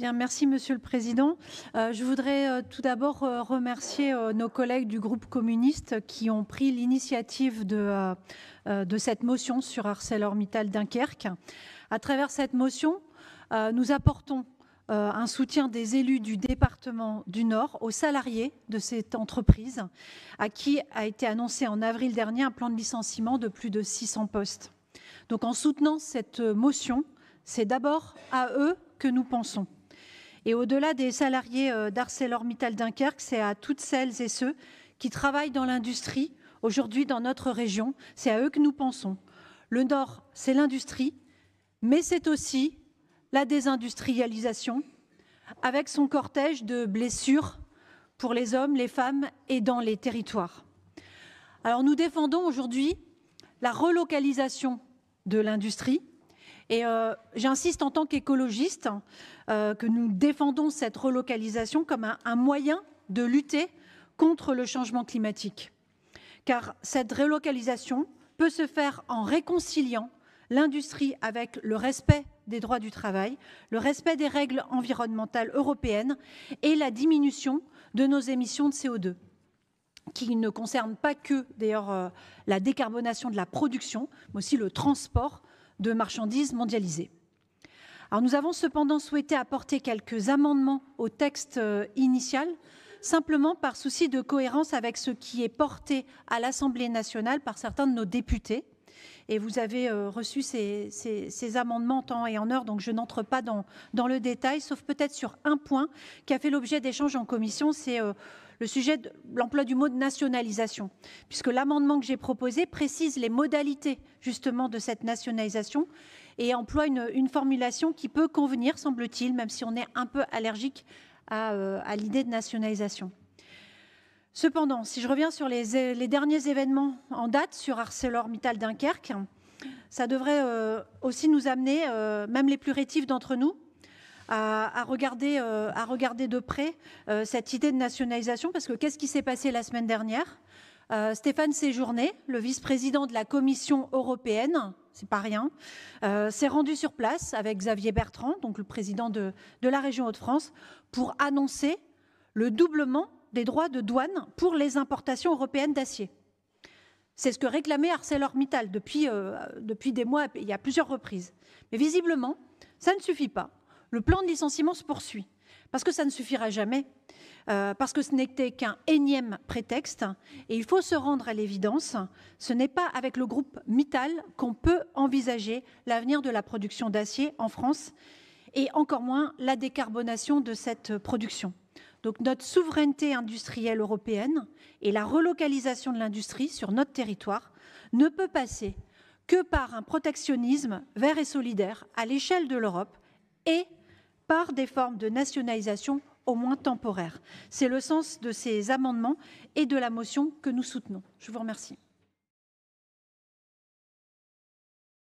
Bien, merci Monsieur le Président. Je voudrais tout d'abord remercier nos collègues du groupe communiste qui ont pris l'initiative de cette motion sur ArcelorMittal Dunkerque. À travers cette motion, nous apportons un soutien des élus du département du Nord aux salariés de cette entreprise à qui a été annoncé en avril dernier un plan de licenciement de plus de 600 postes. Donc en soutenant cette motion, c'est d'abord à eux que nous pensons. Et au-delà des salariés d'ArcelorMittal Dunkerque, c'est à toutes celles et ceux qui travaillent dans l'industrie aujourd'hui dans notre région. C'est à eux que nous pensons. Le Nord, c'est l'industrie, mais c'est aussi la désindustrialisation avec son cortège de blessures pour les hommes, les femmes et dans les territoires. Alors nous défendons aujourd'hui la relocalisation de l'industrie. Et j'insiste en tant qu'écologiste que nous défendons cette relocalisation comme un moyen de lutter contre le changement climatique. Car cette relocalisation peut se faire en réconciliant l'industrie avec le respect des droits du travail, le respect des règles environnementales européennes et la diminution de nos émissions de CO2, qui ne concernent pas que d'ailleurs la décarbonation de la production, mais aussi le transport de marchandises mondialisées. Alors nous avons cependant souhaité apporter quelques amendements au texte initial, simplement par souci de cohérence avec ce qui est porté à l'Assemblée nationale par certains de nos députés. Et vous avez reçu ces amendements en temps et en heure, donc je n'entre pas dans le détail, sauf peut-être sur un point qui a fait l'objet d'échanges en commission, c'est le sujet de l'emploi du mot de nationalisation, puisque l'amendement que j'ai proposé précise les modalités justement de cette nationalisation et emploie une formulation qui peut convenir, semble-t-il, même si on est un peu allergique à l'idée de nationalisation. Cependant, si je reviens sur les derniers événements en date sur ArcelorMittal Dunkerque, ça devrait aussi nous amener, même les plus rétifs d'entre nous, à regarder de près cette idée de nationalisation, parce que qu'est-ce qui s'est passé la semaine dernière ? Stéphane Séjourné, le vice-président de la Commission européenne, c'est pas rien, s'est rendu sur place avec Xavier Bertrand, donc le président de la région Hauts-de-France, pour annoncer le doublement des droits de douane pour les importations européennes d'acier. C'est ce que réclamait ArcelorMittal depuis des mois, il y a plusieurs reprises. Mais visiblement, ça ne suffit pas. Le plan de licenciement se poursuit, parce que ça ne suffira jamais, parce que ce n'était qu'un énième prétexte. Et il faut se rendre à l'évidence, ce n'est pas avec le groupe Mittal qu'on peut envisager l'avenir de la production d'acier en France, et encore moins la décarbonation de cette production. Donc notre souveraineté industrielle européenne et la relocalisation de l'industrie sur notre territoire ne peut passer que par un protectionnisme vert et solidaire à l'échelle de l'Europe et par des formes de nationalisation au moins temporaires. C'est le sens de ces amendements et de la motion que nous soutenons. Je vous remercie.